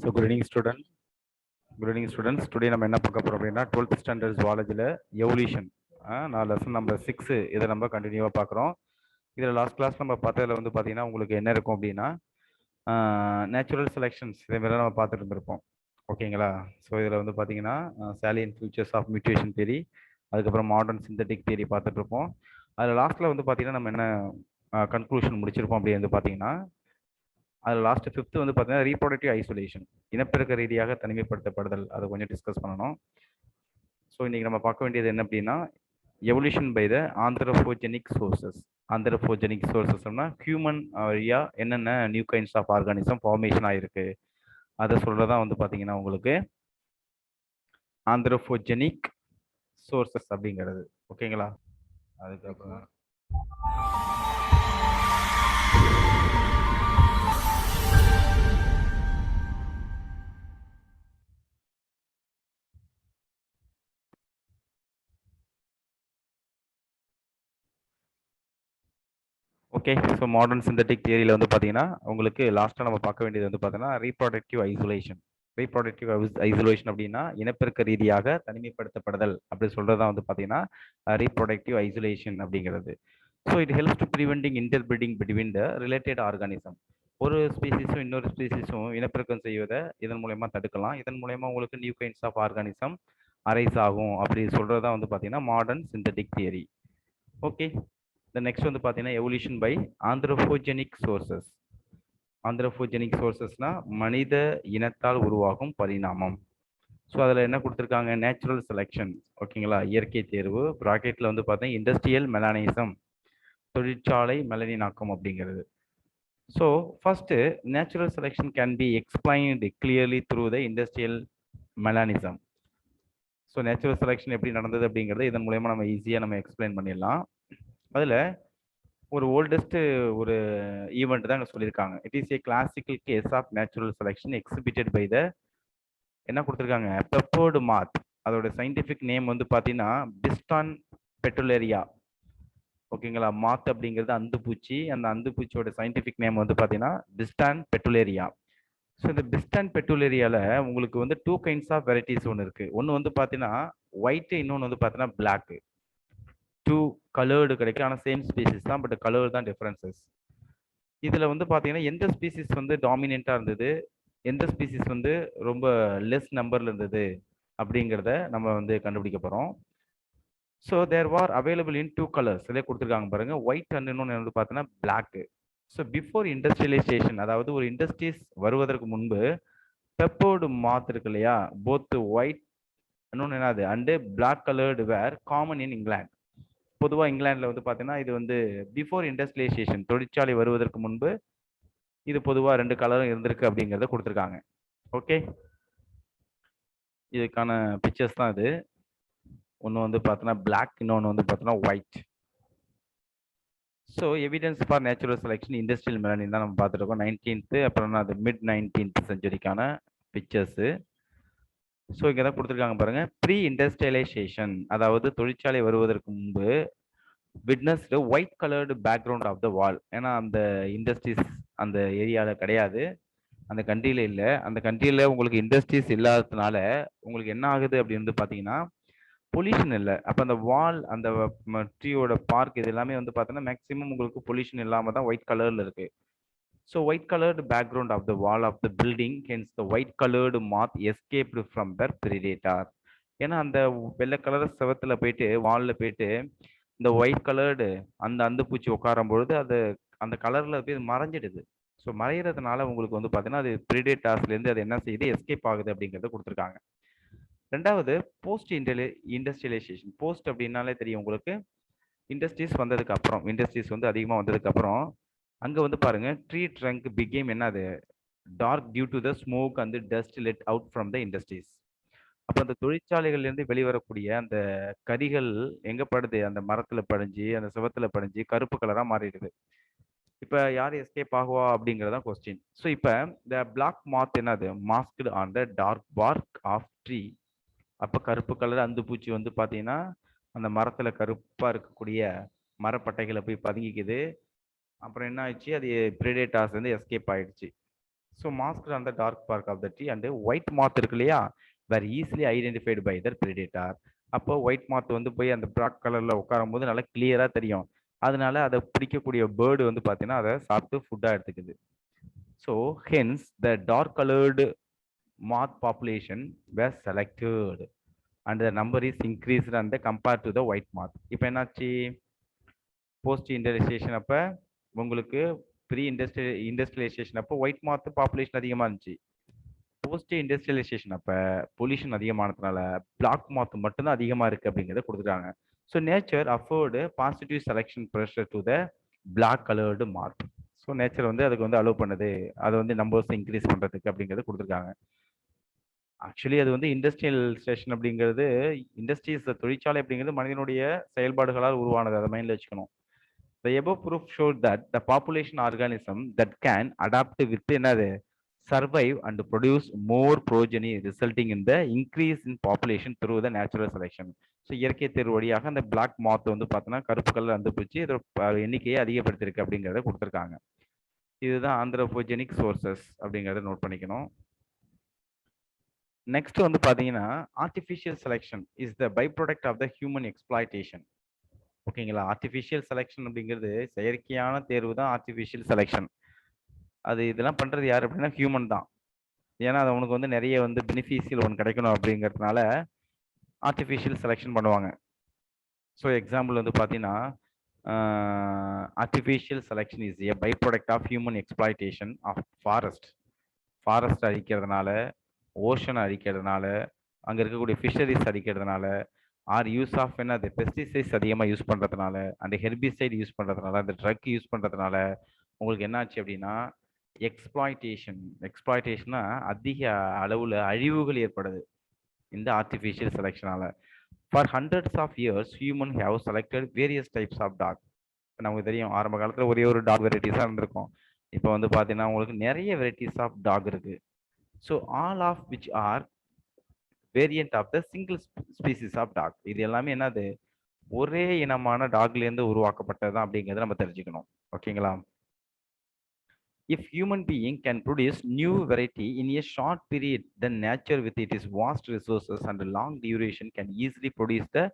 So good evening student. Good evening students. Today நம்ம என்ன பார்க்க போறோம் அப்படின்னா 12th standard zoologyல எவல்யூஷன் நான் லெசன் நம்பர் 6 இதை நம்ம கண்டினியூவாக பார்க்குறோம். இதில் லாஸ்ட் கிளாஸ் நம்ம பார்த்ததுல வந்து பார்த்தீங்கன்னா உங்களுக்கு என்ன இருக்கும் அப்படின்னா நேச்சுரல் செலெக்ஷன்ஸ் இதே மாதிரி நம்ம பார்த்துட்டு இருந்திருப்போம். ஓகேங்களா? ஸோ இதில் வந்து பார்த்தீங்கன்னா சாலியன் ஃபியூச்சர்ஸ் ஆஃப் மியூட்டேஷன் தியரி, அதுக்கப்புறம் மாடர்ன் சிந்தட்டிக் தியரி பார்த்துட்டு இருப்போம். அதில் லாஸ்ட்டில் வந்து பார்த்தீங்கன்னா நம்ம என்ன கன்க்ளூஷன் முடிச்சிருப்போம் அப்படி வந்து பார்த்தீங்கன்னா அதில் லாஸ்ட் 5th வந்து பார்த்தீங்கன்னா ரீப்ரொடக்டிவ் ஐசோலேஷன், இனப்பெருக்க ரீதியாக தனிமைப்படுத்தப்படுதல், அதை கொஞ்சம் டிஸ்கஸ் பண்ணணும். ஸோ இன்னைக்கு நம்ம பார்க்க வேண்டியது என்ன அப்படின்னா evolution by the anthropogenic sources. Anthropogenic சோர்சஸ்னா ஹியூமன் வழியா என்னென்ன new kinds of organism formation ஆயிருக்கு அதை சொல்றதான் வந்து பார்த்தீங்கன்னா உங்களுக்கு ஆந்த்ரோபோஜெனிக் சோர்சஸ் அப்படிங்கிறது. ஓகேங்களா? அதுக்கப்புறம் ஓகே. ஸோ மாடர்ன் சிந்தட்டிக் தியரியில் வந்து பார்த்தீங்கன்னா உங்களுக்கு லாஸ்ட்டாக நம்ம பார்க்க வேண்டியது வந்து பார்த்தீங்கன்னா ரீப்ரொடக்டிவ் ஐசோலேஷன். ரீப்ரொடக்டிவ் ஐசோலேஷன் அப்படின்னா இனப்பெருக்க ரீதியாக தனிமைப்படுத்தப்படுதல் அப்படி சொல்றது தான் வந்து பார்த்தீங்கன்னா ரீப்ரொடக்டிவ் ஐசோலேஷன் அப்படிங்கிறது. So it helps to preventing interbreeding between the related organism. ஒரு ஸ்பீசிஸும் இன்னொரு ஸ்பீசிஸும் இனப்பெருக்கம் செய்வதை இதன் மூலயமா தடுக்கலாம். இதன் மூலயமா உங்களுக்கு new kinds of organism arise ஆகும் அப்படி சொல்றது தான் வந்து பார்த்தீங்கன்னா modern synthetic theory. Okay. The next வந்து பார்த்தீங்கன்னா evolution by anthropogenic sources. Anthropogenic சோர்சஸ்னா மனித இனத்தால் உருவாகும் பரிணாமம். ஸோ அதில் என்ன கொடுத்துருக்காங்க? Natural selection. ஓகேங்களா? இயற்கை தேர்வு. ப்ராக்கெட்டில் வந்து பார்த்தீங்கன்னா இண்டஸ்ட்ரியல் மெலானிசம், தொழிற்சாலை மெலனினாக்கம் அப்படிங்கிறது. So first natural selection can be explained clearly through the industrial melanism. So natural selection எப்படி நடந்தது அப்படிங்கிறது இதன் மூலயமா நம்ம ஈஸியாக நம்ம எக்ஸ்பிளைன் பண்ணிடலாம். அதில் ஒரு ஓல்டஸ்ட் ஒரு ஈவெண்ட் தான் சொல்லியிருக்காங்க. It is a classical case of natural selection exhibited by the என்ன கொடுத்துருக்காங்க? பெப்பர்டு மாத். அதோட சயின்டிஃபிக் நேம் வந்து பார்த்தீங்கன்னா பிஸ்டான் பெட்டுலேரியா. ஓகேங்களா? மாத் அப்படிங்கிறது அந்துப்பூச்சி. அந்த அந்துப்பூச்சியோட சயின்டிஃபிக் நேம் வந்து பார்த்தீங்கன்னா பிஸ்டான் பெட்டுலேரியா. ஸோ இந்த பிஸ்டான் பெட்டுலேரியாவில் உங்களுக்கு வந்து 2 கைண்ட்ஸ் ஆஃப் வெரைட்டிஸ் ஒன்று இருக்குது. ஒன்று வந்து பார்த்தீங்கன்னா ஒயிட்டு, இன்னொன்று வந்து பார்த்தீங்கன்னா பிளாக்கு. 2 கலர்டு கிடைக்கும். ஆனால் சேம் ஸ்பீசிஸ் தான், பட் கலர் தான் டிஃப்ரென்சஸ். இதில் வந்து பார்த்தீங்கன்னா எந்த ஸ்பீசிஸ் வந்து டாமினெண்ட்டாக இருந்தது, எந்த ஸ்பீசிஸ் வந்து ரொம்ப லெஸ் நம்பரில் இருந்தது அப்படிங்கிறத நம்ம வந்து கண்டுபிடிக்க போகிறோம். So there are available in 2 colours. இதே கொடுத்துருக்காங்க பாருங்க, ஒயிட் அண்ட் இன்னொன்று வந்து பார்த்தீங்கன்னா பிளாக். ஸோ பிஃபோர் இண்டஸ்ட்ரியலைசேஷன், அதாவது ஒரு இண்டஸ்ட்ரீஸ் வருவதற்கு முன்பு பெப்பர்டு மாத் இருக்கு இல்லையா, போத் ஒயிட் இன்னொன்று என்னது and black coloured were common in England. பொதுவாக இங்கிலாண்டில் வந்து பார்த்தீங்கன்னா இது வந்து பிஃபோர் இண்டஸ்ட்ரியலைசேஷன், தொழிற்சாலை வருவதற்கு முன்பு இது பொதுவாக 2 கலரும் இருந்திருக்கு அப்படிங்கிறத கொடுத்துருக்காங்க. ஓகே. இதுக்கான பிக்சர்ஸ் தான் இது. ஒன்று வந்து பார்த்தோன்னா பிளாக், இன்னொன்று வந்து பார்த்தோன்னா white. So evidence for natural selection industrial melanin தான் நம்ம பார்த்துருக்கோம். 19th அப்புறம் அது மிட் 19th செஞ்சுரிக்கான பிக்சர்ஸு. ஸோ இங்கே தான் கொடுத்துருக்காங்க பாருங்க. ப்ரீ இண்டஸ்ட்ரியலைசேஷன், அதாவது தொழிற்சாலை வருவதற்கு முன்பு witness white coloured background of the wall. ஏன்னா அந்த இண்டஸ்ட்ரீஸ் அந்த ஏரியாவில் கிடையாது, அந்த கண்ட்ரியில் இல்லை. அந்த கண்ட்ரியில் உங்களுக்கு இண்டஸ்ட்ரீஸ் இல்லாததுனால உங்களுக்கு என்ன ஆகுது அப்படின்னு பார்த்தீங்கன்னா பொல்யூஷன் இல்லை. அப்போ அந்த வால், அந்த ட்ரீயோட பார்க், இது எல்லாமே வந்து பார்த்தீங்கன்னா மேக்ஸிமம் உங்களுக்கு பொல்யூஷன் இல்லாமல் தான் ஒயிட் கலரில் இருக்குது. So white coloured background of the wall of the building, hence the white coloured moth escaped from their predator. ஏன்னா அந்த வெள்ளை கலர் செவத்தில் போயிட்டு வாலில் போயிட்டு இந்த ஒயிட் கலர்டு அந்த அந்துப்பூச்சி உட்காரும் பொழுது அது அந்த கலரில் போய் மறைஞ்சிடுது. ஸோ மறைகிறதுனால உங்களுக்கு வந்து பார்த்தீங்கன்னா அது பிரிடேட்டார்ஸ்லேருந்து அது என்ன செய்யுது, எஸ்கேப் ஆகுது அப்படிங்கிறத கொடுத்துருக்காங்க. ரெண்டாவது போஸ்ட் இண்டஸ்ட்ரியலைசேஷன். போஸ்ட் அப்படின்னாலே தெரியும் உங்களுக்கு, இண்டஸ்ட்ரீஸ் வந்ததுக்கு அப்புறம், இண்டஸ்ட்ரீஸ் வந்து அதிகமாக வந்ததுக்கு அப்புறம் அங்கே வந்து பாருங்க ட்ரீ ட்ரங்க் பிகேம் என்னது dark due to the smoke and dust let out from the industries. அப்போ அந்த தொழிற்சாலைகள்லேருந்து வெளிவரக்கூடிய அந்த கரிகள் எங்கே படுது, அந்த மரத்தில் படிஞ்சு அந்த சுவத்தில் படிஞ்சு கருப்பு கலராக மாறிடுது. இப்போ யார் எஸ்கேப் ஆகுவா அப்படிங்கிறதான் கொஸ்டின். ஸோ இப்போ இந்த பிளாக் மாத் என்னது, masked on the dark bark of tree. அப்போ கருப்பு கலர் அந்துப்பூச்சி வந்து பார்த்தீங்கன்னா அந்த மரத்தில் கருப்பாக இருக்கக்கூடிய மரப்பட்டைகளை போய் பதுங்கிக்குது. அப்புறம் என்ன ஆயிடுச்சு, அது பிரிடேட்டார்ஸ் வந்து எஸ்கேப் ஆயிடுச்சு. So mask on the dark bark of the tree and white moth இருக்கு இல்லையா, where easily identified by their predator. அப்போ ஒயிட் மாத் வந்து போய் அந்த பிளாக் கலர்ல உட்காரும் போது நல்லா கிளியரா தெரியும். அதனால அதை பிடிக்கக்கூடிய பேர்டு வந்து பார்த்தீங்கன்னா அதை சாப்பிட்டு ஃபுட்டாக எடுத்துக்குது. So hence the dark coloured moth population were selected and the number is increased and compared to the white moth. இப்போ என்னாச்சு, போஸ்ட் இண்டஸ்ட்ரியலைசேஷன் அப்போ உங்களுக்கு ப்ரீ இண்டஸ்ட்ரியலைசேஷன் அப்போ ஒயிட் மாத் பாப்புலேஷன் அதிகமாக இருந்துச்சு. போஸ்ட் இண்டஸ்ட்ரியலைசேஷன் அப்போ பொல்யூஷன் அதிகமானதுனால பிளாக் மாத் மட்டும்தான் அதிகமாக இருக்குது அப்படிங்கிறத கொடுத்துட்டாங்க. So nature afford positive selection pressure to the black coloured moth. So nature வந்து அதுக்கு வந்து அலோவ் பண்ணுது, அதை வந்து நம்பர்ஸ் இன்க்ரீஸ் பண்ணுறதுக்கு அப்படிங்கிறது கொடுத்துருக்காங்க. ஆக்சுவலி அது வந்து இண்டஸ்ட்ரியல் ஸ்டேஷன் அப்படிங்கிறது, இண்டஸ்ட்ரீஸ் தொழிற்சாலை அப்படிங்கிறது மனிதனுடைய செயல்பாடுகளால் உருவானது, அதை மைண்டில் வச்சுக்கணும். The above proof showed that the population organism that can adapt with என்னது survive and produce more progeny resulting in the increase in population through the natural selection. So இயற்கை தேர்வு வழியாக அந்த பிளாக் மாத் வந்து பார்த்தோன்னா கருப்பு கலர் வந்து பிடிச்சி இதோட எண்ணிக்கையை அதிகப்படுத்திருக்கு அப்படிங்கிறத கொடுத்துருக்காங்க. இதுதான் ஆந்த்ரோபோஜெனிக் சோர்சஸ் அப்படிங்கிறத நோட் பண்ணிக்கணும். நெக்ஸ்ட் வந்து பார்த்தீங்கன்னா artificial selection is the by product of the human exploitation. ஓகேங்களா, ஆர்டிஃபிஷியல் செலெக்ஷன் அப்படிங்கிறது செயற்கையான தேர்வு தான் ஆர்டிஃபிஷியல் செலெக்ஷன். அது இதெல்லாம் பண்ணுறது யார் அப்படின்னா ஹியூமன் தான். ஏன்னா அது அவனுக்கு வந்து நிறைய வந்து பெனிஃபிஷியல் ஒன்று கிடைக்கணும் அப்படிங்கிறதுனால ஆர்டிஃபிஷியல் செலெக்ஷன் பண்ணுவாங்க. ஸோ எக்ஸாம்பிள் வந்து பார்த்தீங்கன்னா artificial selection is a by product of human exploitation of forest அழிக்கிறதுனால, ஓஷன் அழிக்கிறதுனால, அங்கே இருக்கக்கூடிய ஃபிஷரிஸ் அழிக்கிறதுனால, ஆர் யூஸ் ஆஃப் என்னது பெஸ்டிசைட்ஸ் அதிகமாக யூஸ் பண்ணுறதுனால, அந்த ஹெர்பிசைட் யூஸ் பண்ணுறதுனால, அந்த ட்ரக் யூஸ் பண்ணுறதுனால உங்களுக்கு என்னாச்சு அப்படின்னா எக்ஸ்ப்ளாய்டேஷன்னா அதிக அளவில் அழிவுகள் ஏற்படுது இந்த ஆர்டிஃபிஷியல் செலெக்ஷனால. For hundreds of years human have selected various types of dog. நமக்கு தெரியும் ஆரம்ப காலத்தில் ஒரே ஒரு டாக் வெரைட்டிஸாக இருந்திருக்கும். இப்போ வந்து பார்த்தீங்கன்னா உங்களுக்கு நிறைய வெரைட்டிஸ் ஆஃப் டாக் இருக்கு. So all of which are variant of the single species of dog. இது எல்லாமே என்னது ஒரே இனமான டாக்லேருந்து உருவாக்கப்பட்டது அப்படிங்கிறத நம்ம தெரிஞ்சுக்கணும். ஓகேங்களா, if human being can produce new variety in a short period, then nature with its vast resources and long duration can easily produce the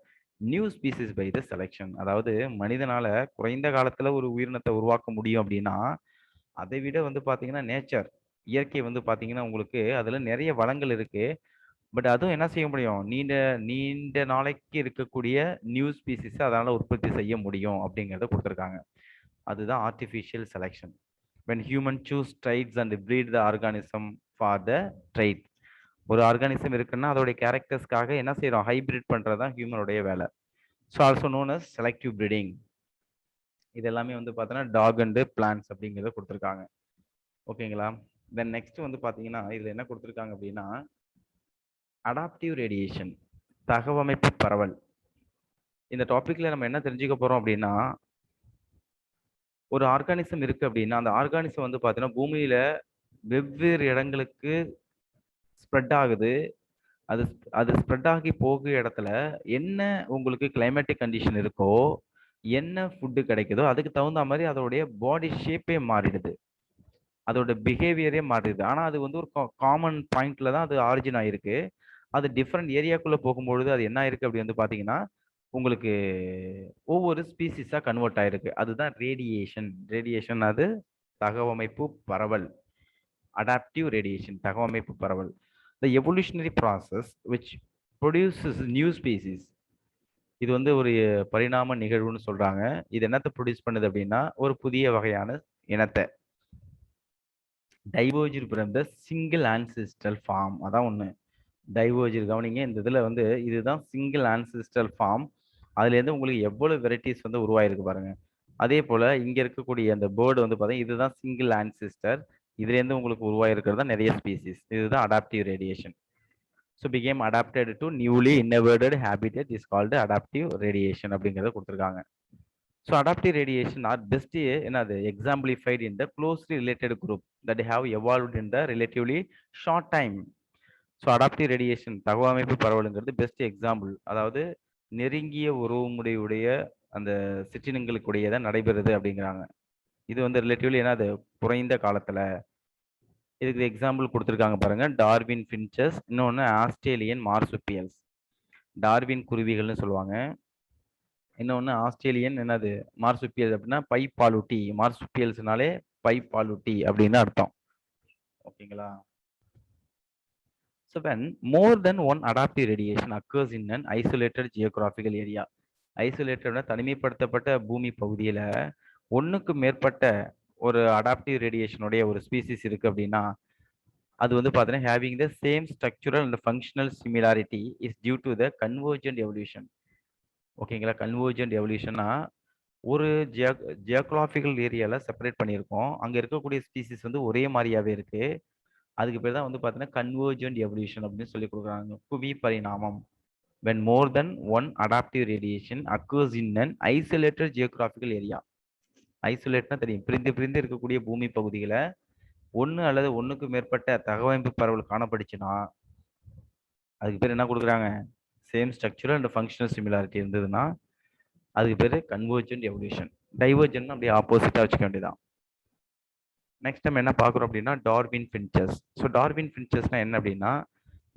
new species by the selection. அதாவது மனிதனால குறைந்த காலத்துல ஒரு உயிரினத்தை உருவாக்க முடியும் அப்படின்னா அதை விட வந்து பாத்தீங்கன்னா நேச்சர் இயற்கை வந்து பாத்தீங்கன்னா உங்களுக்கு அதுல நிறைய வளங்கள் இருக்கு. பட் அதுவும் என்ன செய்ய முடியும், நீண்ட நீண்ட நாளைக்கு இருக்கக்கூடிய நியூ ஸ்பீசிஸ் அதனால உற்பத்தி செய்ய முடியும் அப்படிங்கிறத கொடுத்துருக்காங்க. அதுதான் artificial selection. when human choose traits and breed the organism for the trait. ஒரு ஆர்கானிசம் இருக்குன்னா அதோடைய கேரக்டர்ஸ்க்காக என்ன செய்யறோம், ஹைபிரிட் பண்றது தான் ஹியூமனுடைய வேலை. So also known as selective breeding. இது எல்லாமே வந்து பார்த்தோன்னா டாக் அண்ட் பிளான்ஸ் அப்படிங்கிறத கொடுத்துருக்காங்க. ஓகேங்களா, தென் நெக்ஸ்ட் வந்து பார்த்தீங்கன்னா இதில் என்ன கொடுத்துருக்காங்க அப்படின்னா அடாப்டிவ் ரேடியேஷன், தகவமைப்பு பரவல். இந்த டாபிக்ல நம்ம என்ன தெரிஞ்சுக்க போறோம் அப்படின்னா ஒரு ஆர்கானிசம் இருக்கு அப்படின்னா அந்த ஆர்கானிசம் வந்து பார்த்தீங்கன்னா பூமியில வெவ்வேறு இடங்களுக்கு ஸ்ப்ரெட் ஆகுது. அது அது ஸ்ப்ரெட் ஆகி போகிற இடத்துல என்ன உங்களுக்கு கிளைமேட்டிக் கண்டிஷன் இருக்கோ, என்ன ஃபுட்டு கிடைக்குதோ அதுக்கு தகுந்த மாதிரி அதோடைய பாடி ஷேப்பே மாறிடுது, அதோட பிஹேவியரே மாறிடுது. ஆனால் அது வந்து ஒரு காமன் பாயிண்ட்ல தான் அது ஆரிஜின் ஆயிருக்கு. அது டிஃப்ரெண்ட் ஏரியாக்குள்ள போகும்பொழுது அது என்ன ஆயிருக்கு அப்படி வந்து பார்த்தீங்கன்னா உங்களுக்கு ஒவ்வொரு ஸ்பீசிஸாக கன்வெர்ட் ஆயிருக்கு. அதுதான் ரேடியேஷன். ரேடியேஷன் அது தகவமைப்பு பரவல். அடாப்டிவ் ரேடியேஷன் தகவமைப்பு பரவல். The evolutionary process which produces new species. இது வந்து ஒரு பரிணாம நிகழ்வுன்னு சொல்றாங்க. இது என்னத்தை ப்ரொடியூஸ் பண்ணுது அப்படின்னா ஒரு புதிய வகையான இனத்தை. Diverge from the single ancestral form. அதான் ஒன்று டைவர்ஜ். கவனிங்க, இந்த இதில் வந்து இதுதான் சிங்கிள் ஆன்சிஸ்ட்ரல் ஃபார்ம். அதுலேருந்து உங்களுக்கு எவ்வளோ வெரைட்டிஸ் வந்து உருவாயிருக்கு பாருங்க. அதே போல் இங்கே இருக்கக்கூடிய அந்த பேர்டு வந்து பார்த்தீங்கன்னா இதுதான் சிங்கிள் ஆன்சிஸ்டர். இதுலேருந்து உங்களுக்கு உருவாயிருக்கிறது தான் நிறைய ஸ்பீசிஸ். இதுதான் adaptive radiation. So become adapted to newly innovated habitat is called adaptive radiation அப்படிங்கிறத கொடுத்துருக்காங்க. So adaptive radiation are best என்னது exemplified in the closely related group that have evolved in the relatively short time. So adaptive radiation தகவமைப்பு பரவலுங்கிறது best example. அதாவது நெருங்கிய உறவுமுறையுடைய அந்த சிற்றினங்களுக்குடையதான் நடைபெறுது அப்படிங்கிறாங்க. இது வந்து ரிலேட்டிவ்லி என்னது குறைந்த காலத்துல இதுக்கு எக்ஸாம்பிள் கொடுத்துருக்காங்க பாருங்க. டார்வின் ஃபின்ச்சஸ், இன்னொன்று ஆஸ்திரேலியன் மார்சுப்பியல்ஸ். டார்வின் குருவிகள்னு சொல்லுவாங்க. இன்னொன்று ஆஸ்திரேலியன் என்னது மார்சுப்பியல் அப்படின்னா பைப்பாலூட்டி. மார்சுப்பியல்ஸ்னாலே பைப்பாலூட்டி அப்படின்னு அர்த்தம். ஓகேங்களா? So when more than one adaptive radiation occurs in an isolated geographical area, isolated தனிமைப்படுத்தப்பட்ட பூமி பகுதியில ஒண்ணுக்கு மேற்பட்ட ஒரு அடாப்டிவ் ரேடியேஷனுடைய ஒரு ஸ்பீசிஸ் இருக்கு அப்படின்னா அது வந்து பார்த்தீங்கன்னா having the same structural and functional similarity is due to the convergent evolution. ஓகேங்களா? கன்வர்ஜென்ட் எவல்யூஷன்னா ஒரு ஜியோகிராபிக்கல் ஏரியால செப்பரேட் பண்ணியிருக்கோம். அங்க இருக்கக்கூடிய ஸ்பீசிஸ் வந்து ஒரே மாதிரியாவே இருக்கு. அதுக்கு பேர் தான் வந்து பார்த்தீங்கன்னா கன்வர்ஜென்ட் எவல்யூஷன் அப்படின்னு சொல்லி கொடுக்குறாங்க. புவி பரிணாமம். when more than one adaptive radiation occurs in an isolated geographical area. ஐசோலேட்னா தெரியும், பிரிந்து பிரிந்து இருக்கக்கூடிய பூமி பகுதிகளை ஒன்று அல்லது ஒன்றுக்கு மேற்பட்ட தகவமைப்பு பரவல் காணப்படுச்சுன்னா அதுக்கு பேர் என்ன கொடுக்குறாங்க? Same structural and functional similarity இருந்ததுன்னா அதுக்கு பேர் கன்வர்ஜென்ட் எவல்யூஷன். டைவர்ஜென்ட் அப்படியே ஆப்போசிட்டா வச்சுக்க வேண்டியதான். நெக்ஸ்ட் நம்ம என்ன பார்க்குறோம் அப்படின்னா டார்வின் ஃபின்ச்சஸ். ஸோ டார்வின் ஃபின்ச்சஸ்னா என்ன அப்படின்னா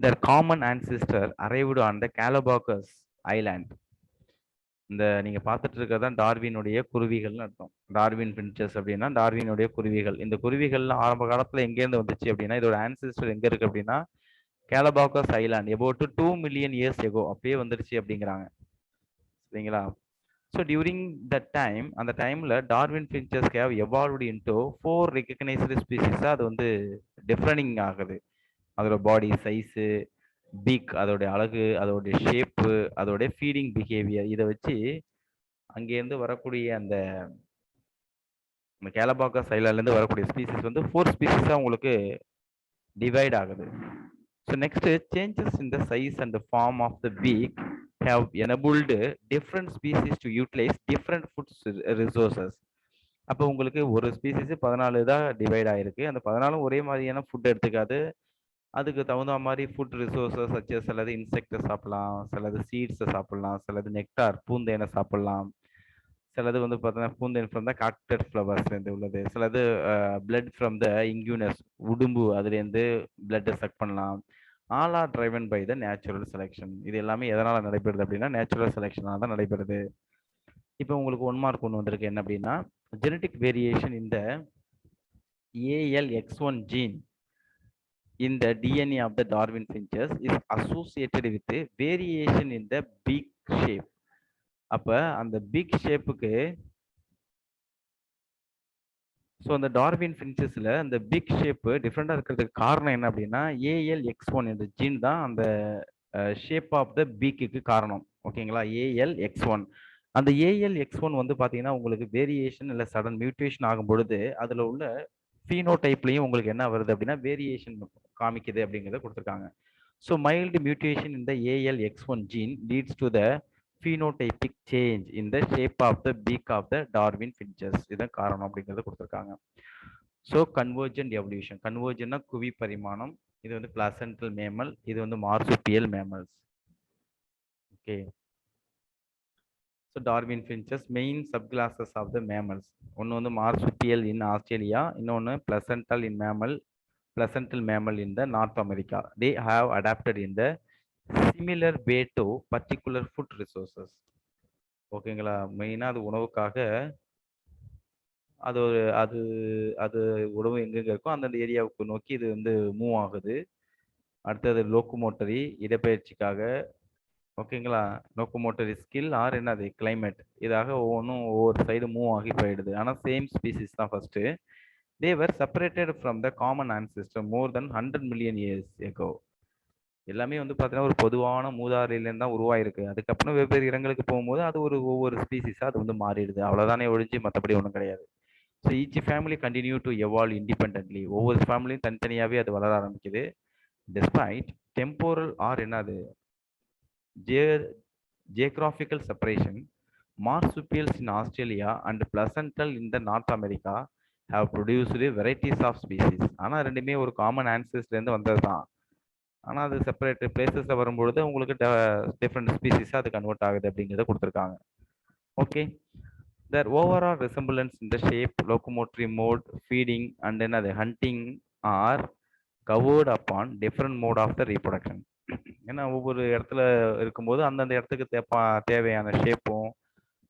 their common ancestor arrived on the Galapagos Island. இந்த நீங்க பார்த்துட்டு இருக்கிறது தான் டார்வினுடைய குருவிகள்னு அர்த்தம். டார்வின் ஃபின்ச்சஸ் அப்படின்னா டார்வினுடைய குருவிகள். இந்த குருவிகள்லாம் ஆரம்ப காலத்துல எங்கேருந்து வந்துச்சு அப்படின்னா இதோட ஆன்செஸ்டர் எங்க இருக்கு அப்படின்னா கேலபாகோஸ் island about 2 million years ago அப்படியே வந்துருச்சு அப்படிங்கிறாங்க. சரிங்களா? ஸோ டியூரிங் தட் டைம், அந்த டைம்ல Darwin finches have evolved into 4 recognised ஸ்பீசிஸா அது வந்து டிஃபரனிங் ஆகுது. அதோட பாடி சைஸு, பீக், அதோடைய அழகு, அதோடைய ஷேப்பு, அதோடைய ஃபீடிங் பிஹேவியர், இதை வச்சு அங்கேருந்து வரக்கூடிய அந்த கேலபாகோஸ் ஐலாண்ட்லேருந்து வரக்கூடிய ஸ்பீசிஸ் வந்து 4 ஸ்பீசிஸாக உங்களுக்கு டிவைட் ஆகுது. So next changes in the size and form of the beak have enabled different species to utilize different food resources. அப்போ உங்களுக்கு ஒரு ஸ்பீசிஸ் 14 தான் டிவைட் ஆயிருக்கு. அந்த 14 ஒரே மாதிரியான ஃபுட் எடுத்துக்காது. அதுக்கு தகுந்த மாதிரி ஃபுட் ரிசோர்ஸஸ் சச்சஸ் சிலது இன்செக்டை சாப்பிடலாம், சிலது சீட்ஸை சாப்பிடலாம், சிலது நெக்டார் பூந்தேனை சாப்பிடலாம், சிலது வந்து பார்த்தீங்கன்னா பூந்தேன் ஃப்ரம் த காக்டட் ஃப்ளவர்ஸ்லேருந்து உள்ளது, சிலது பிளட் ஃப்ரம் த இங்யூனஸ் உடும்பு அதுலேருந்து பிளட்டை சக் பண்ணலாம். All are driven by the natural selection. இது எல்லாமே எதனால நடைபெறுது அப்படின்னா நேச்சுரல் செலெக்ஷனால தான் நடைபெறுது. இப்போ உங்களுக்கு 1 மார்க் ஒன்று வந்திருக்கு. என்ன அப்படின்னா ஜெனட்டிக் வேரியேஷன் இந்த ALX1 gene in the DNA of the Darwin finches is associated with variation in the beak shape. அப்ப அந்த பீக் ஷேப்புக்கு ஸோ அந்த டார்வின் ஃபின்ச்சஸ்ல அந்த பிக் ஷேப்பு டிஃப்ரெண்டாக இருக்கிறதுக்கு காரணம் என்ன அப்படின்னா ALX1 என்ற ஜீன் தான் அந்த ஷேப் ஆஃப் த பீக்குக்கு காரணம். ஓகேங்களா? ALX1. அந்த ALX1 வந்து பார்த்தீங்கன்னா உங்களுக்கு வேரியேஷன் இல்லை சடன் மியூட்டேஷன் ஆகும் பொழுது அதில் உள்ள ஃபீனோடைப்லையும் உங்களுக்கு என்ன வருது அப்படின்னா வேரியேஷன் காமிக்குது அப்படிங்கிறத கொடுத்துருக்காங்க. ஸோ மைல்டு மியூட்டேஷன் இந்த ALX1 gene leads to the phenotypic change in the shape of the beak of the Darwin finches. இதுதான் காரணம் அப்படிங்கறத கொடுத்திருக்காங்க. So convergent evolution. கன்வர்ஜென்ட்னா குவி பரிமாணம். இது வந்து பிளாசென்டல் மேமல், இது வந்து marsupial mammals. Okay. So Darwin finches main subclasses of the mammals. ஒன்று வந்து மார்சுப்பியல் இன் ஆஸ்திரேலியா, இன்னொன்று placental in mammal, placental mammal in the North America. They have adapted in the similar way to particular food resources. ஓகேங்களா? மெயினா அது உணவுக்காக அது ஒரு அது அது உணவு எங்கெங்க இருக்கோ அந்தந்த ஏரியாவுக்கு நோக்கி இது வந்து மூவ் ஆகுது. அடுத்தது லோக்கோமோட்டரி இடப்பெயர்ச்சிக்காக. ஓகேங்களா? லோக்கோமோட்டரி ஸ்கில் ஆர் என்னது கிளைமேட், இதாக ஒவ்வொன்றும் ஒவ்வொரு சைடு மூவ் ஆகி போயிடுது. ஆனால் சேம் ஸ்பீசிஸ் தான் first. They were separated from the common ancestor more than 100 million years ago. எல்லாமே வந்து பார்த்தீங்கன்னா ஒரு பொதுவான மூதாதையிலேருந்து தான் உருவாயிருக்கு. அதுக்கப்புறம் வெவ்வேறு இடங்களுக்கு போகும்போது அது ஒவ்வொரு ஸ்பீசிஸாக அது வந்து மாறிடுது. அவ்வளோதானே ஒழிஞ்சு மற்றபடி ஒன்றும் கிடையாது. So each family continue to evolve independently. ஒவ்வொரு ஃபேமிலியும் தனித்தனியாகவே அது வளர ஆரம்பிக்குது. டெஸ்பைட் டெம்போரல் ஆர் என்னது geographical separation, marsupials in Australia and placental in the North America have produced varieties of species. ஆனால் ரெண்டுமே ஒரு காமன் ஆன்செஸ்டர்லேருந்து வந்தது தான். ஆனால் அது செப்பரேட் பிளேசஸில் வரும்பொழுது உங்களுக்கு டிஃப்ரெண்ட் ஸ்பீசிஸாக அது கன்வெர்ட் ஆகுது அப்படிங்கிறத கொடுத்துருக்காங்க. Okay. their overall resemblance in the shape, locomotory mode, feeding and another hunting are covered upon different mode of the reproduction. ஏன்னா ஒவ்வொரு இடத்துல இருக்கும்போது அந்தந்த இடத்துக்கு தேவையான ஷேப்பும்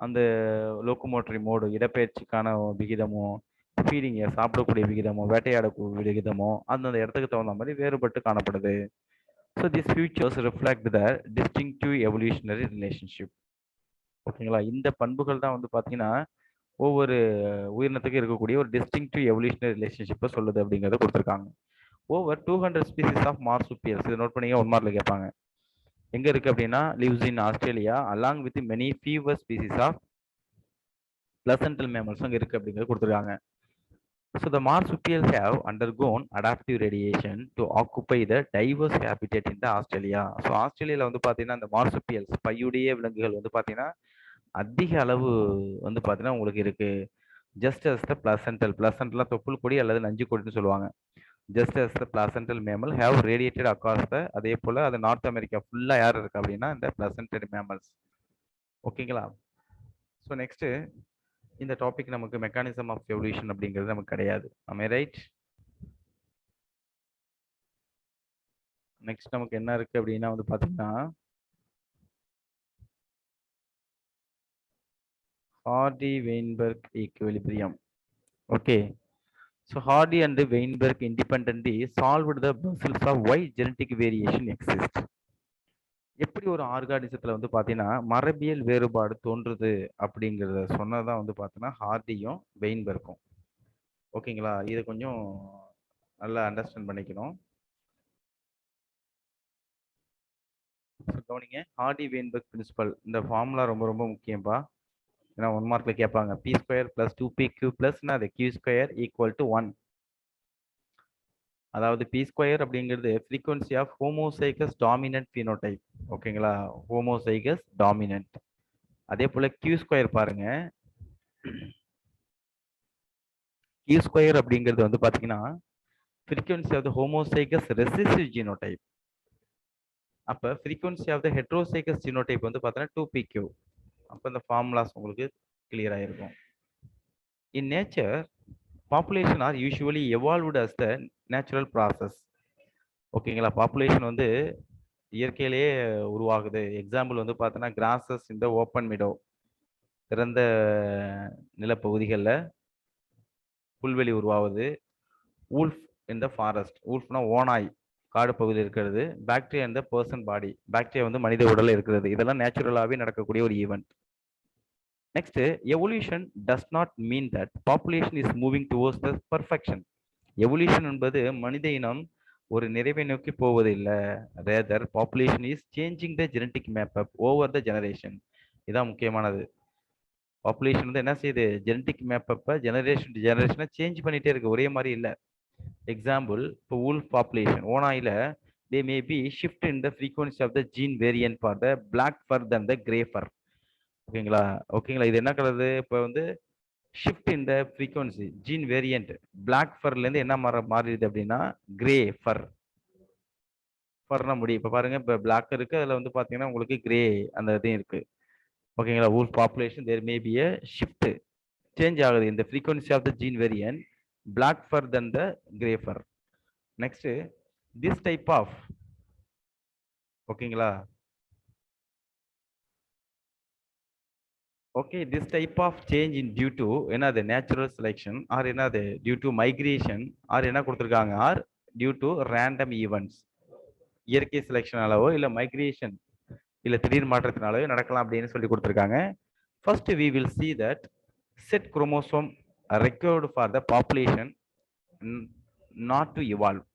அந்த லோக்கோமோட்டரி மோடு இடப்பெயர்ச்சிக்கான விகிதமும் ஃபீடிங் சாப்பிடக்கூடிய விகிதமும் வேட்டையாடக்கூடிய விகிதமும் அந்தந்த இடத்துக்கு தகுந்த மாதிரி வேறுபட்டு காணப்படுது. So this features reflect the distinctive evolutionary relationship. ஓகேங்களா, இந்த பண்புகள் தான் வந்து பார்த்தீங்கன்னா ஒவ்வொரு உயிரினத்துக்கு இருக்கக்கூடிய ஒரு டிஸ்டிங்டிவ் எவல்யூஷனரி ரிலேஷன்ஷிப்பை சொல்லுது அப்படிங்கிறத கொடுத்துருக்காங்க. ஓவர் 200 ஸ்பீசிஸ் ஆஃப் மார்சுபியல்ஸ், இதை நோட் பண்ணிங்க, 1 மார்க்கில் கேட்பாங்க. எங்கே இருக்குது அப்படின்னா lives in Australia along with many fewer species of placental mammals அங்கே இருக்குது அப்படிங்கிறது கொடுத்துருக்காங்க. So the marsupials have undergone adaptive radiation to occupy the diverse habitat in the Australia. So ஆஸ்திரேலியாவில் வந்து பார்த்தீங்கன்னா இந்த மார்சுபியல்ஸ் பையுடைய விலங்குகள் வந்து பார்த்தீங்கன்னா அதிக அளவு வந்து பார்த்தீங்கன்னா உங்களுக்கு இருக்கு. ஜஸ்ட் அஸ் த பிளசன்ட்லாம் தொப்புள் கொடி அல்லது நஞ்சு கொடின்னு சொல்லுவாங்க. Just as the placental mammal have radiated across the, அதே போல் அது நார்த் அமெரிக்கா ஃபுல்லாக யார் இருக்கு அப்படின்னா இந்த பிளசன்டட் மேமல்ஸ். ஓகேங்களா. ஸோ நெக்ஸ்ட்டு இந்த டாபிக் நமக்கு மெக்கானிசம் ஆஃப் எவல்யூஷன் அப்படிங்கிறது நமக்கு கிடையாது. ஆமே ரைட். நெக்ஸ்ட் நமக்கு என்ன இருக்கு அப்படின்னா வந்து பார்த்தீங்கன்னா Hardy-Weinberg equilibrium. Okay. So Hardy and Weinberg independently solved the puzzles of why genetic variation exists. எப்படி ஒரு ஆர்கானிசத்தில் வந்து பார்த்தீங்கன்னா மரபியல் வேறுபாடு தோன்றுது அப்படிங்கிறத சொன்னதான் வந்து பார்த்தீங்கன்னா ஹார்டியும் வெயின்பெர்க்கும். ஓகேங்களா, இதை கொஞ்சம் நல்லா அண்டர்ஸ்டாண்ட் பண்ணிக்கணும். கவனிங்க, ஹார்டி வெயின்பெர்க் பிரின்சிபல், இந்த ஃபார்முலா ரொம்ப ரொம்ப முக்கியம்பா. ஏன்னா 1 மார்க்கில் கேட்பாங்க. பி ஸ்கொயர் ப்ளஸ் 2pq ப்ளஸ்னா அது q ஸ்கொயர் ஈக்குவல் டு 1. அதாவது பி ஸ்கொயர் அப்படிங்கிறது frequency of homozygous dominant phenotype. ஓகேங்களா, ஹோமோசைகஸ் டாமினன்ட். அதே போல் கியூ ஸ்கொயர் பாருங்க, கியூ ஸ்கொயர் அப்படிங்கிறது வந்து பார்த்தீங்கன்னா frequency of the homozygous recessive genotype. அப்போ frequency of the heterozygous genotype வந்து பார்த்தீங்கன்னா 2pq. அப்போ இந்த ஃபார்முலாஸ் உங்களுக்கு கிளியர் ஆகிருக்கும். In nature population are usually evolved as the natural process. ஓகேங்களா, பாப்புலேஷன் வந்து இயற்கையிலேயே உருவாகுது. எக்ஸாம்பிள் வந்து பார்த்தோன்னா கிராசஸ் இந்த ஓப்பன் மிடோ, திறந்த நிலப்பகுதிகளில் புல்வெளி உருவாகுது. ஊல்ஃப் இந்த ஃபாரஸ்ட், ஊல்ஃப்னா ஓனாய் காடு பகுதியில் இருக்கிறது. பாக்டீரியா இந்த பர்சன் பாடி, பாக்டீரியா வந்து மனித உடலில் இருக்கிறது. இதெல்லாம் நேச்சுரலாகவே நடக்கக்கூடிய ஒரு event. Next, evolution does not mean that population is moving towards the perfection. Evolution என்பது மனித இனம் ஒரு நிறைவை நோக்கி போவது இல்லை. Rather population is changing the genetic makeup over the generation. இதான் முக்கியமானது. பாப்புலேஷன் வந்து என்ன செய்யுது, ஜெனட்டிக் மேப்பப்பை ஜெனரேஷன் ஜெனரேஷனை சேஞ்ச் பண்ணிகிட்டே இருக்கு, ஒரே மாதிரி இல்லை. எக்ஸாம்பிள், இப்போ வூல்ஃப் பாப்புலேஷன் ஓனாயில் they may be shift in the frequency of the gene variant for the black fur than the gray fur. ஓகேங்களா, ஓகேங்களா, இது என்ன கலருது, இப்போ வந்து shift in the frequency gene variant black ஃபர்லேருந்து என்ன மாறிடுது அப்படின்னா கிரே ஃபர். ஃபர்னா முடி. இப்போ பாருங்க, இப்போ பிளாக் இருக்கு, அதில் வந்து பார்த்தீங்கன்னா உங்களுக்கு கிரே அந்த இதையும் இருக்கு. ஓகேங்களா, wolf population there may be a shift, change ஆகுது இந்த frequency of the gene variant black fur then the grey fur. Next, this type of, ஓகேங்களா, okay, this type of change in due to என்னது natural selection or என்னது due to migration or என்ன கொடுத்துருக்காங்க or due to random events. இயற்கை செலெக்ஷனாலவோ இல்லை migration இல்லை திடீர் மாற்றத்தினாலவோ நடக்கலாம் அப்படின்னு சொல்லி கொடுத்துருக்காங்க. First we will see that set chromosome required for the population not to evolve.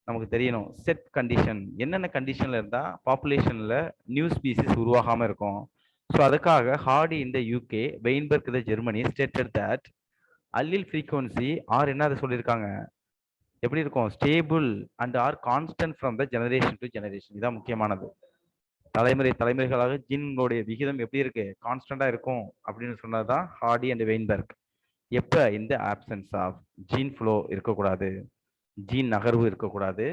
நமக்கு தெரியணும் செட் கண்டிஷன், என்னென்ன கண்டிஷன்ல இருந்தால் பாப்புலேஷனில் நியூ ஸ்பீசிஸ் உருவாகாமல் இருக்கும். ஸோ அதுக்காக ஹார்டி இந்த யூகே, வெயின்பெர்க் இந்த Germany stated that allele frequency are என்ன அதை சொல்லியிருக்காங்க, எப்படி இருக்கும், stable and are constant from the generation to generation. இதான் முக்கியமானது. தலைமுறைகளாக ஜீன்களுடைய விகிதம் எப்படி இருக்கு, கான்ஸ்டண்டா இருக்கும் அப்படின்னு சொன்னதுதான் ஹார்டி அண்ட் வெயின்பெர்க். எப்ப இந்த ஆப்சன்ஸ் ஆஃப் ஜீன் ஃப்ளோ இருக்கக்கூடாது, ஜீன் நகர்வு இருக்கக்கூடாது,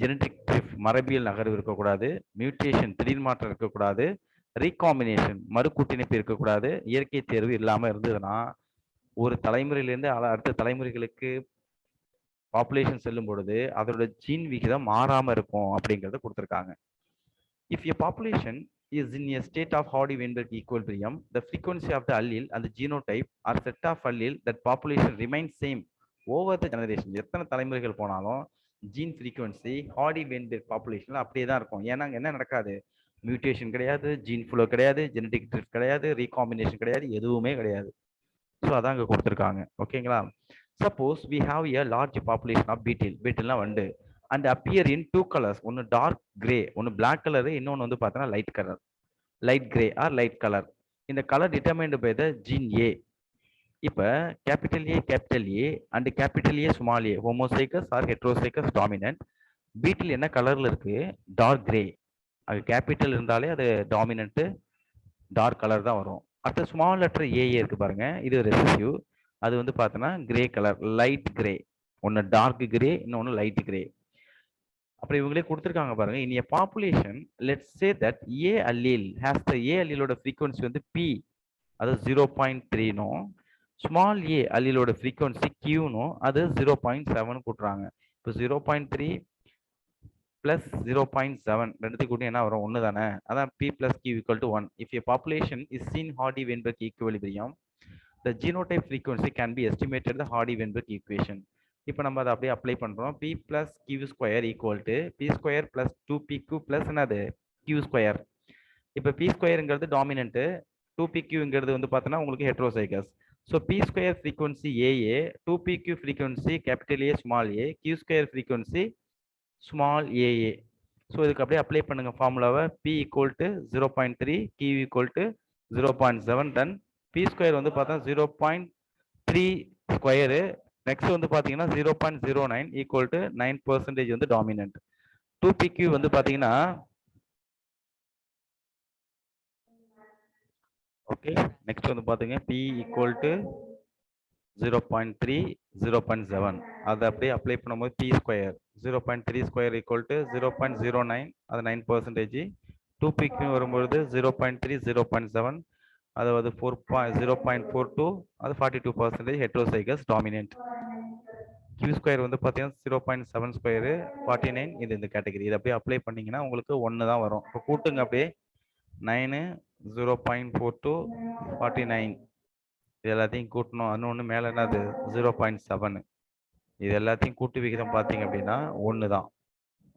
ஜெனட்டிக் ட்ரிஃப்ட் மரபியல் நகர்வு இருக்கக்கூடாது, மியூட்டேஷன் திடீர் மாற்றம் இருக்கக்கூடாது, ரீகாம்பினேஷன் மறுகூட்டிணைப்பு இருக்கக்கூடாது, இயற்கை தேர்வு இல்லாமல் இருந்ததுன்னா ஒரு தலைமுறையிலேருந்து அடுத்த தலைமுறைகளுக்கு பாப்புலேஷன் செல்லும் பொழுது அதோட ஜீன் விகிதம் மாறாம இருக்கும் அப்படிங்கறத கொடுத்திருக்காங்க. If a population is in a state of Hardy-Weinberg equilibrium, the frequency of the allele and the genotype or set of allele that population remains same over the generation. எத்தனை தலைமுறைகள் போனாலும் ஜீன் ஃப்ரீக்வன்சி Hardy-Weinberg பாப்புலேஷன்ல அப்படியே தான் இருக்கும். ஏன்னா என்ன நடக்காது, mutation கிடையாது, ஜீன் ஃப்ளோ கிடையாது, ஜெனடிக் ட்ரிஃப்ட் கிடையாது, ரீகாம்பினேஷன் கிடையாது, எதுவுமே கிடையாது. ஸோ அதான் அங்கே கொடுத்துருக்காங்க. ஓகேங்களா? Suppose we have a large population of பீட்டில்லாம் வந்து and appear in two colours, ஒன்று டார்க் கிரே, ஒன்று பிளாக் கலரு, இன்னொன்று வந்து பார்த்தோன்னா light colour, light grey or light colour. இந்த colour determined by the gene A. இப்போ capital A and capital A small a homozygous or heterozygous dominant. Beetle என்ன கலரில் இருக்கு? Dark grey. அது கேபிட்டல் இருந்தாலே அது டாமினன்ட்டு டார்க் கலர் தான் வரும். அடுத்த ஸ்மால் லெட்டர் ஏஏ இருக்கு பாருங்க, இது ரெசிசிவ். அது வந்து பார்த்தோன்னா கிரே கலர், லைட் கிரே. ஒன்று டார்க் கிரே, இன்னொன்று லைட் கிரே. அப்புறம் இவங்களே கொடுத்துருக்காங்க பாருங்க. In a population let's say that A allele has the A அல்லீலோட ஃப்ரீக்வன்சி வந்து பி, அது 0.3 ஸ்மால் ஏ அல்லீலோட ஃப்ரீக்வன்சி கியூனும் அது 0.7 கூட்டுறாங்க. இப்போ 0.3 பிளஸ் 0.7 ரெண்டுத்தையும் கூட்டி என்ன வரும்? ஒன்று தானே. அதான் p plus q equal to 1. If a population is seen Hardy-Weinberg equilibrium, the genotype frequency can be estimated the Hardy-Weinberg equation. இப்போ நம்ம அதை அப்படியே அப்ளை பண்ணுறோம். P plus q square equal to p square plus 2pq plus என்னது q square. இப்போ p ஸ்கொயருங்கிறது dominant, 2pqங்கிறது வந்து பார்த்தோன்னா உங்களுக்கு heterozygous. So p square frequency AA, 2pq frequency capital A small A, q square frequency small aa. So இதுக்கு அப்படியே apply பண்ணுங்க ஃபார்முலாவை. P equal to 0.3, q equal to 0.7. Then p square வந்து பார்த்தா 0.3 ஸ்கொயரு. நெக்ஸ்ட் வந்து பார்த்தீங்கன்னா 0.09 ஈக்குவல் டு 9% வந்து dominant. 2pq வந்து பார்த்தீங்கன்னா ஓகே. நெக்ஸ்ட் வந்து பார்த்தீங்க பி ஈக்குவல் டு 0.3, 0.7. அதை அப்படியே அப்ளை பண்ணும்போது p square 0.3 square equal to 0.09, அது 9%. 2pq வரும்பொழுது 0.3, 0.7, அதாவது 0.42, அது 42% ஹெட்ரோசைகஸ் டாமினன்ட். கியூ ஸ்கொயர் வந்து பார்த்தீங்கன்னா 0.7 ஸ்கொயரு 49, இது இந்த கேட்டகரி. இது அப்படியே அப்ளை பண்ணீங்கன்னா உங்களுக்கு 1 தான் வரும். இப்போ கூட்டுங்க அப்படியே 9, 0.42, 49. இது எல்லாத்தையும் கூட்டணும். இன்னொன்று மேலே என்னது 0.7. இது எல்லாத்தையும் கூட்டு விகிதம் பார்த்தீங்க அப்படின்னா 1 தான்.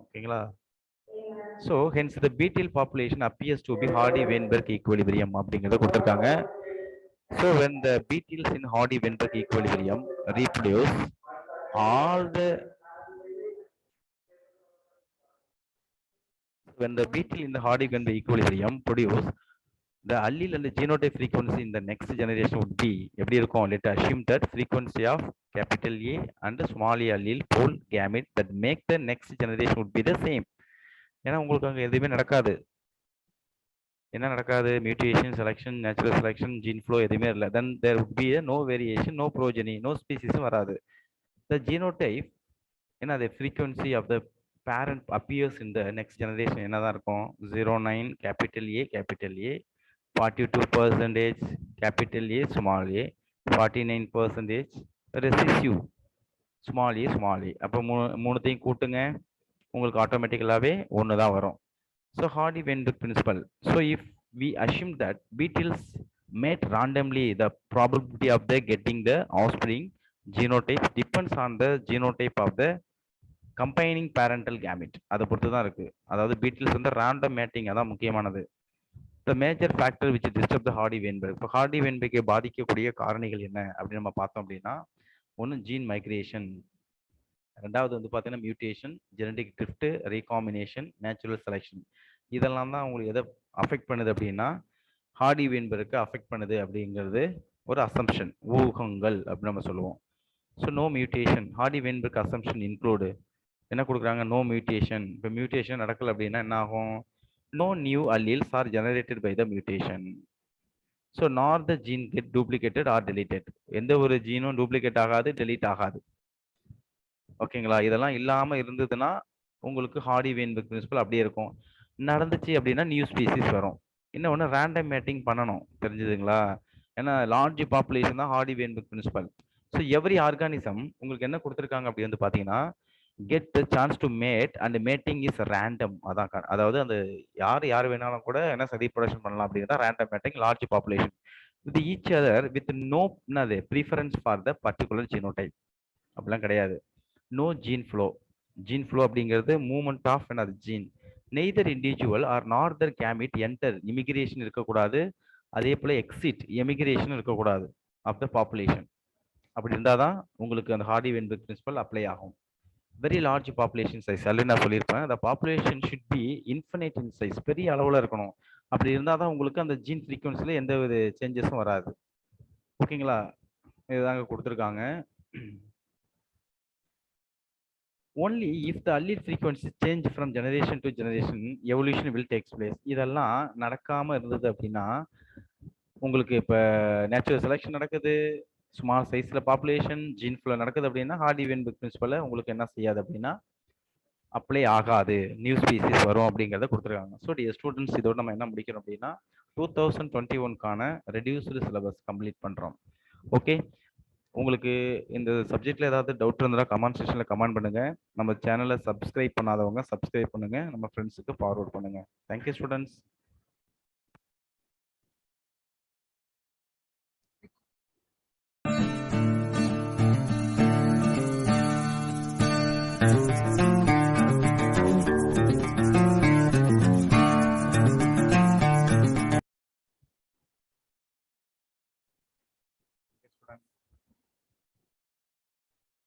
ஓகேங்களா? So hence the beetle population appears to be Hardy-Weinberg equilibrium அப்படிங்கிறத கொடுத்துருக்காங்க. So when the beetles in Hardy-Weinberg equilibrium reproduce, when the beetle in the Hardy-Weinberg equilibrium produce, the allele and the genotype frequency in the next generation would be எப்படி இருக்கும்? Let us assume that frequency of capital A and small a allele pole gamete that make the next generation would be the same. ஏன்னா உங்களுக்கு அங்கே எதுவுமே நடக்காது. என்ன நடக்காது? Mutation, selection, natural selection, gene flow எதுவுமே இல்லை. Then there would be no variation, no progeny, no ஸ்பீசிஸும் வராது. த ஜீனோடைப் என்ன, அது frequency of the parent appears in the next generation என்னதான் இருக்கும்? 09 capital A, 42% capital A small a, 49% recessive small a. அப்போ மூணுத்தையும் கூட்டுங்க, உங்களுக்கு ஆட்டோமேட்டிக்கலாகவே 1 தான் வரும். So Hardy-Weinberg principle. So if we assume that beetles mate randomly, the probability of the getting the offspring genotype depends on the genotype of the combining parental gamete. அதை பொறுத்து தான் இருக்கு. அதாவது beetles வந்து random mating அதான் முக்கியமானது. The major factor which disturb the Hardy-Weinberg. இப்போ Hardy-Weinberg பாதிக்கக்கூடிய காரணிகள் என்ன அப்படின்னு நம்ம பார்த்தோம் அப்படின்னா, ஒன்று ஜீன் மைக்ரேஷன், ரெண்டாவது வந்து பார்த்தீங்கன்னா mutation, genetic drift, recombination, natural selection. இதெல்லாம் தான் உங்களுக்கு எதை அஃபெக்ட் பண்ணுது அப்படின்னா Hardy-Weinberg அஃபெக்ட் பண்ணுது அப்படிங்கிறது ஒரு அசம்ஷன், ஊகங்கள் அப்படின்னு நம்ம சொல்லுவோம். So no mutation, Hardy-Weinberg assumption include என்ன கொடுக்குறாங்க? No mutation. இப்போ மியூட்டேஷன் நடக்கல அப்படின்னா என்ன ஆகும்? No new allele are generated by the mutation. So nor the gene get duplicated or deleted. எந்த ஒரு ஜீனும் டூப்ளிகேட் ஆகாது, டெலீட் ஆகாது. ஓகேங்களா? இதெல்லாம் இல்லாமல் இருந்ததுன்னா உங்களுக்கு Hardy-Weinberg பிரின்சிபல் அப்படியே இருக்கும். நடந்துச்சு அப்படின்னா நியூ ஸ்பீசிஸ் வரும். இன்னொன்று ரேண்டம் மேட்டிங் பண்ணணும், தெரிஞ்சுதுங்களா? ஏன்னா லார்ஜ் பாப்புலேஷன் தான் Hardy-Weinberg principal. So every organism உங்களுக்கு என்ன கொடுத்துருக்காங்க அப்படி வந்து பார்த்தீங்கன்னா, get the chance to mate and mating is random. அதான் அதாவது அந்த யார் வேணாலும் கூட என்ன ரீப்ரொடக்ஷன் பண்ணலாம் அப்படிங்கிறத random mating large population with each other with no என்னது preference for the particular genotype. அப்படிலாம் கிடையாது. நோ ஜீன் ஃப்ளோ அப்படிங்கிறது மூவ்மெண்ட் ஆஃப் என்னது gene. Neither individual or nor the gamete enter immigration இருக்கக்கூடாது. அதே போல எக்ஸிட் எமிகிரேஷன் இருக்கக்கூடாது ஆஃப் த பாப்புலேஷன். அப்படி இருந்தால் தான் உங்களுக்கு அந்த ஹார்டி வெயின்பெர்க் பிரின்சிபல் அப்ளை ஆகும். Very large population size already நான் சொல்லியிருப்பேன். அந்த population should be infinite in size, பெரிய அளவில் இருக்கணும். அப்படி இருந்தால் தான் உங்களுக்கு அந்த ஜீன் ஃப்ரீக்வன்சியில் எந்த வித சேஞ்சஸும் வராது. ஓகேங்களா? இதுதாங்க கொடுத்துருக்காங்க. only if the allele frequency change from generation to generation evolution will takes place. இதெல்லாம் நடக்காம இருந்தது அப்படின்னா உங்களுக்கு இப்போ நேச்சுரல் செலெக்ஷன் நடக்குது, ஸ்மால் சைஸ்ல பாப்புலேஷன் ஜீன் ஃப்ளோ நடக்குது அப்படின்னா ஹார்டி வெயின்பெர்க் பிரின்சிபலை உங்களுக்கு என்ன செய்யாது அப்படின்னா அப்ளை ஆகாது, நியூ ஸ்பீசிஸ் வரும் அப்படிங்கிறத கொடுத்துருக்காங்க. ஸோ டியர் ஸ்டூடெண்ட்ஸ், இதோட நம்ம என்ன முடிக்கிறோம் அப்படின்னா 2021 ரெடியூஸ்டு சிலபஸ் கம்ப்ளீட் பண்ணுறோம். ஓகே, உங்களுக்கு இந்த சப்ஜெக்ட்ல ஏதாவது டவுட் இருந்தால் கமெண்ட் செக்ஷன்ல கமெண்ட் பண்ணுங்க. நம்ம சேனலை சப்ஸ்கிரைப் பண்ணாதவங்க சப்ஸ்கிரைப் பண்ணுங்க, நம்ம ஃப்ரெண்ட்ஸுக்கு ஃபார்வர்ட் பண்ணுங்க. Thank you students.